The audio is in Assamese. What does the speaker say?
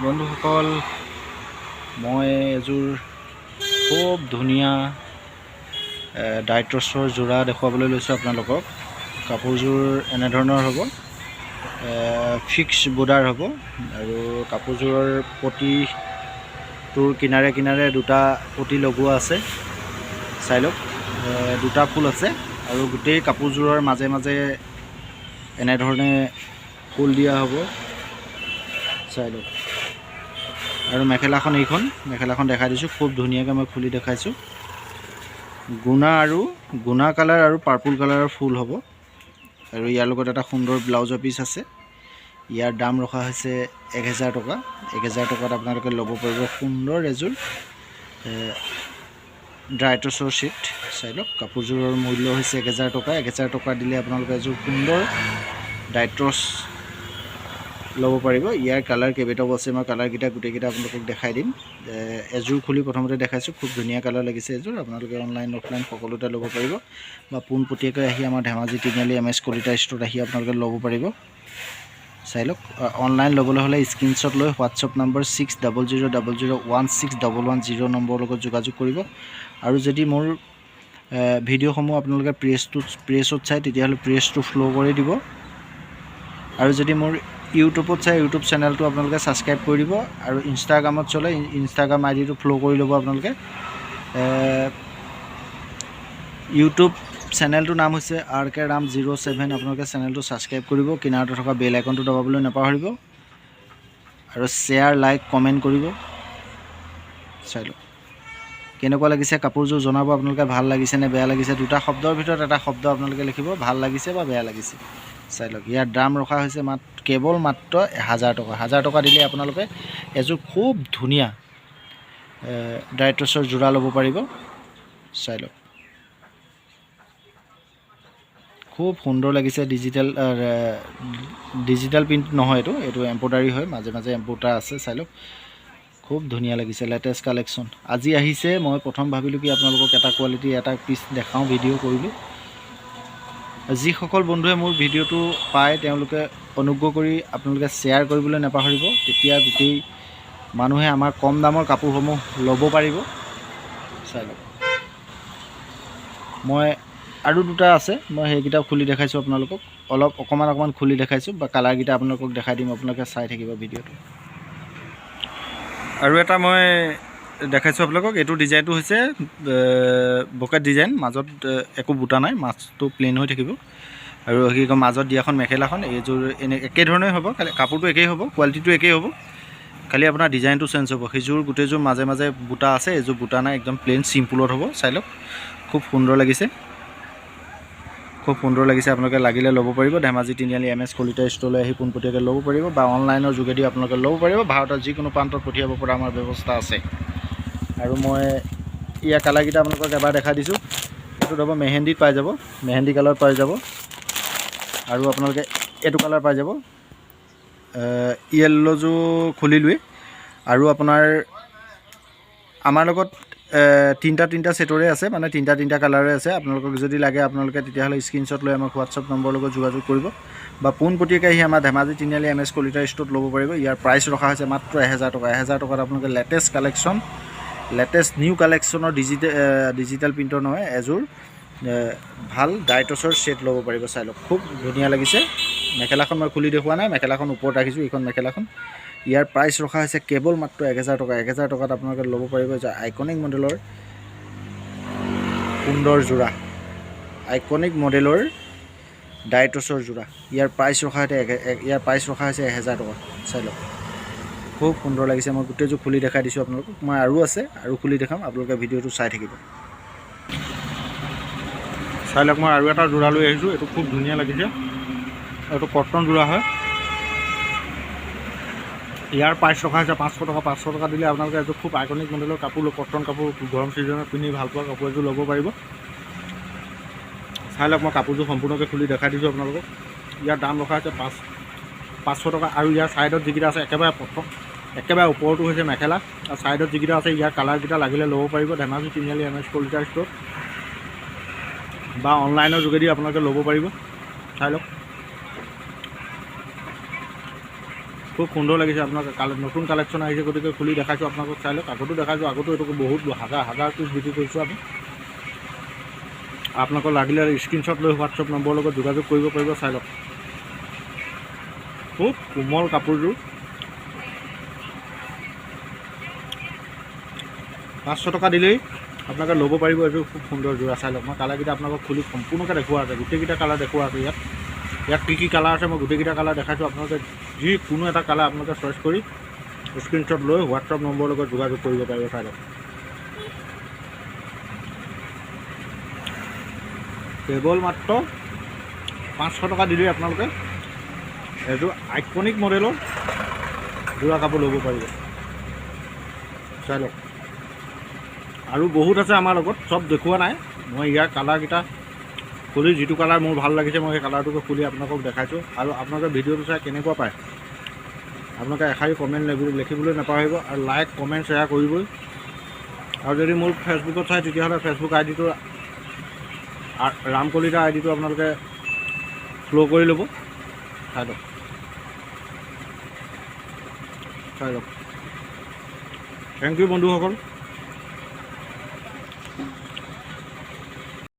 বন্ধুসকল, মই এযোৰ খুব ধুনীয়া ডাইট্ৰছৰ যোৰা দেখুৱাবলৈ লৈছোঁ আপোনালোকক। কাপোৰযোৰ এনেধৰণৰ হ'ব, ফিক্স বৰ্ডাৰ হ'ব আৰু কাপোৰযোৰৰ পটিটোৰ কিনাৰে কিনাৰে দুটা পটি লগোৱা আছে। চাই লওক, দুটা ফুল আছে আৰু গোটেই কাপোৰযোৰৰ মাজে মাজে এনেধৰণে ফুল দিয়া হ'ব। চাই লওক। আৰু মেখেলাখন এইখন মেখেলাখন দেখাই দিছোঁ, খুব ধুনীয়াকৈ মই খুলি দেখাইছোঁ। গুণা কালাৰ আৰু পাৰ্পল কালাৰৰ ফুল হ'ব আৰু ইয়াৰ লগত এটা সুন্দৰ ব্লাউজৰ পিচ আছে। ইয়াৰ দাম ৰখা হৈছে 1000 টকা। 1000 টকাত আপোনালোকে ল'ব পাৰিব সুন্দৰ এযোৰ ডাইট্ৰছৰ ছিট। চাই লওক, কাপোৰযোৰৰ মূল্য হৈছে 1000 টকা। 1000 টকা দিলে আপোনালোকে এযোৰ সুন্দৰ ডাইট্ৰছ ল'ব পাৰিব। ইয়াৰ কালাৰ কেইবাটাও আছে, মই কালাৰকেইটা গোটেইকেইটা আপোনালোকক দেখাই দিম। এযোৰ খুলি প্ৰথমতে দেখাইছোঁ, খুব ধুনীয়া কালাৰ লাগিছে এযোৰ। আপোনালোকে অনলাইন অফলাইন সকলোতে ল'ব পাৰিব বা পোনপটীয়াকৈ আহি আমাৰ ধেমাজি তিনিআলি MS কলিতা ষ্ট'ৰত আহি আপোনালোকে ল'ব পাৰিব। চাই লওক, অনলাইন ল'বলৈ হ'লে স্ক্ৰীনশ্বট লৈ হোৱাটছআপ নম্বৰ 600000161110 নম্বৰৰ লগত যোগাযোগ কৰিব। আৰু যদি মোৰ ভিডিঅ'সমূহ আপোনালোকে প্ৰেছত চাই তেতিয়াহ'লে প্ৰেছটো ফ্ল' কৰি দিব। আৰু যদি মোৰ ইউটিউবত চাই ইউটিউব চেনেলটো আপোনালোকে ছাবস্ক্ৰাইব কৰি দিব। আৰু ইনষ্টাগ্ৰামত চলে ইনষ্টাগ্ৰাম আইডিটো ফ'ল' কৰি ল'ব আপোনালোকে। ইউটিউব চেনেলটোৰ নাম হৈছে RK Ram 07। আপোনালোকে চেনেলটো ছাবস্ক্ৰাইব কৰিব, কিনাৰতে থকা বেল আইকনটো দবাবলৈ নাপাহৰিব আৰু শ্বেয়াৰ লাইক কমেণ্ট কৰিব। চাই লওক কেনেকুৱা লাগিছে কাপোৰযোৰ জনাব আপোনালোকে, ভাল লাগিছে নে বেয়া লাগিছে। দুটা শব্দৰ ভিতৰত এটা শব্দ আপোনালোকে লিখিব, ভাল লাগিছে বা বেয়া লাগিছে। চাই লওক, ইয়াৰ দাম ৰখা হৈছে কেৱল মাত্ৰ 1000 টকা। 1000 টকা দিলে আপোনালোকে এযোৰ খুব ধুনীয়া ডাইট্ৰছৰ যোৰা ল'ব পাৰিব। চাই লওক, খুব সুন্দৰ লাগিছে। ডিজিটেল প্ৰিণ্ট নহয়, এইটো এম্ব্ৰইডাৰী হয়, মাজে মাজে এম্ব্ৰইডাৰী আছে। চাই লওক, খুব ধুনীয়া লাগিছে, লেটেষ্ট কালেকশ্যন আজি আহিছে। মই প্ৰথম ভাবিলোঁ কি আপোনালোকক এটা কোৱালিটি এটা পিচ দেখাওঁ, ভিডিঅ' কৰিলোঁ। যিসকল বন্ধুৱে মোৰ ভিডিঅ'টো পায় তেওঁলোকে অনুগ্ৰহ কৰি আপোনালোকে শ্বেয়াৰ কৰিবলৈ নাপাহৰিব, তেতিয়া গোটেই মানুহে আমাৰ কম দামৰ কাপোৰসমূহ ল'ব পাৰিব। চাই লওক, মই আৰু দুটা আছে, মই সেইকেইটা খুলি দেখাইছোঁ আপোনালোকক। অকণমান খুলি দেখাইছোঁ বা কালাৰকেইটা আপোনালোকক দেখাই দিম, আপোনালোকে চাই থাকিব ভিডিঅ'টো। আৰু এটা মই দেখাইছোঁ আপোনালোকক, এইটো ডিজাইনটো হৈছে বকেট ডিজাইন, মাজত একো বুটা নাই, মাজটো প্লেইন হৈ থাকিব। আৰু কি কয়, মাজত দিয়াখন মেখেলাখন এইযোৰ একেধৰণেই হ'ব, খালি কাপোৰটো একেই হ'ব, কোৱালিটিটো একেই হ'ব, খালি আপোনাৰ ডিজাইনটো চেঞ্জ হ'ব। সেইযোৰ গোটেইযোৰ মাজে মাজে বুটা আছে, এইযোৰ বুটা নাই, একদম প্লেইন চিম্পুলত হ'ব। চাই লওক, খুব সুন্দৰ লাগিছে, খুব সুন্দৰ লাগিছে। আপোনালোকে লাগিলে ল'ব পাৰিব, ধেমাজি তিনিআলি MS কলিতা ষ্ট'ৰলৈ আহি পোনপটীয়াকৈ ল'ব পাৰিব বা অনলাইনৰ যোগেদি আপোনালোকে ল'ব পাৰিব। ভাৰতৰ যিকোনো প্ৰান্তত পঠিয়াব পৰা আমাৰ ব্যৱস্থা আছে। আৰু মই ইয়াৰ কালাৰকেইটা আপোনালোকক এবাৰ দেখাই দিছোঁ। এইটো হ'ব মেহেন্দিত পাই যাব, মেহেন্দি কালাৰত পাই যাব। আৰু আপোনালোকে এইটো কালাৰ পাই যাব, য়েল্ল'যোৰ খুলিলোৱেই। আৰু আপোনাৰ আমাৰ লগত তিনিটা ছেটৰে আছে, মানে তিনিটা কালাৰে আছে। আপোনালোকক যদি লাগে আপোনালোকে তেতিয়াহ'লে স্ক্ৰীনশ্বট লৈ আমাক হোৱাটছআপ নম্বৰৰ লগত যোগাযোগ কৰিব বা পোনপটীয়াকৈ আহি আমাৰ ধেমাজি তিনিআলি MS কলিতা ষ্ট'ৰত ল'ব পাৰিব। ইয়াৰ প্ৰাইচ ৰখা হৈছে মাত্ৰ 1000 টকা। 1000 টকাত আপোনালোকে লেটেষ্ট কালেকশ্যন, লেটেষ্ট নিউ কালেকশ্যনৰ ডিজিটেল প্ৰিণ্টৰ নহয়, এযোৰ ভাল ডাইট্ৰছৰ ছেট ল'ব পাৰিব। চাই লওক, খুব ধুনীয়া লাগিছে। মেখেলাখন মই খুলি দেখুওৱা নাই, মেখেলাখন ওপৰত ৰাখিছোঁ, এইখন মেখেলাখন। ইয়াৰ প্ৰাইচ ৰখা হৈছে কেৱল মাত্ৰ 1000 টকা। 1000 টকাত আপোনালোকে ল'ব পাৰিব যে আইকনিক মডেলৰ সুন্দৰ যোৰা, আইকনিক মডেলৰ ডাইট্ৰছৰ যোৰা। ইয়াৰ প্ৰাইচ ৰখা হৈছে 1000 টকা। চাই লওক, খুব সুন্দৰ লাগিছে। মই গোটেইযোৰ খুলি দেখাই দিছোঁ আপোনালোকক। মই আৰু আছে, আৰু খুলি দেখাম, আপোনালোকে ভিডিঅ'টো চাই থাকিব। চাই লওক, মই আৰু এটা যোৰা লৈ আহিছোঁ, এইটো খুব ধুনীয়া লাগিছে। এইটো কটন যোৰা হয়। ইয়াৰ প্ৰাইচ ৰখা হৈছে 500 টকা। 500 টকা দিলে আপোনালোকে এইটো খুব আইকনিক মডেলৰ কাপোৰ, কটন কাপোৰ, গৰম ছিজনত পিন্ধি ভাল পোৱা কাপোৰ এযোৰ ল'ব পাৰিব। চাই লওক, মই কাপোৰযোৰ সম্পূৰ্ণকৈ খুলি দেখাই দিছোঁ আপোনালোকক। ইয়াৰ দাম ৰখা হৈছে 500 টকা। আৰু ইয়াৰ ছাইডত যিকেইটা আছে, একেবাৰে ওপৰটো হৈছে মেখেলা, আৰু ছাইডত যিকেইটা আছে ইয়াৰ কালাৰকেইটা লাগিলে ল'ব পাৰিব ধেমাজি তিনিআলি MS কলিতা ষ্ট'ৰত বা অনলাইনৰ যোগেদি আপোনালোকে ল'ব পাৰিব। চাই লওক, খুব সুন্দৰ লাগিছে আপোনাক নতুন কালেকশ্যন আহিছে গতিকে খুলি দেখাইছোঁ আপোনালোকক চাই লওক আগতো দেখাইছোঁ আগতো এইটো বহুত হাজাৰ পিচ বিক্ৰী কৰিছোঁ আমি আপোনালোকৰ লাগিলে স্ক্ৰীনশ্বট লৈ হোৱাটছআপ নম্বৰৰ লগত যোগাযোগ কৰিব পাৰিব চাই লওক খুব কোমল কাপোৰযোৰ 500 টকা দিলেই আপোনালোকে ল'ব পাৰিব এইযোৰ খুব সুন্দৰ যোৰা চাই লওক মই কালাৰকেইটা আপোনালোকক খুলি সম্পূৰ্ণকৈ দেখুওৱা আছে গোটেইকেইটা কালাৰ দেখুওৱা আছে ইয়াত কি কালাৰ আছে মই গোটেইকেইটা কালাৰ দেখাইছোঁ আপোনালোকে যিকোনো এটা কালাৰ আপোনালোকে চইচ কৰি স্ক্ৰীনশ্বট লৈ হোৱাটছআপ নম্বৰৰ লগত যোগাযোগ কৰিব পাৰিব চাই লওক কেৱল মাত্ৰ 500 টকা দিলেই আপোনালোকে এইযোৰ আইকনিক মডেলৰ যোৰা কাপোৰ ল'ব পাৰিব চাই লওক আৰু বহুত আছে আমাৰ লগত চব দেখুওৱা নাই মই ইয়াৰ কালাৰকেইটা খুলি যিটো কালাৰ মোৰ ভাল লাগিছে মই সেই কালাৰটোকে খুলি আপোনালোকক দেখাইছোঁ আৰু আপোনালোকে ভিডিঅ'টো চাই কেনেকুৱা পায় আপোনালোকে এষাৰি কমেণ্ট লিখিবলৈ নাপাহৰিব আৰু লাইক কমেণ্ট শ্বেয়াৰ কৰিবই আৰু যদি মোৰ ফেচবুকত চাই তেতিয়াহ'লে ফেচবুক আইডিটো ৰাম কলিতা আইডিটো আপোনালোকে ফ'ল' কৰি ল'ব চাই লওক থেংক ইউ বন্ধুসকল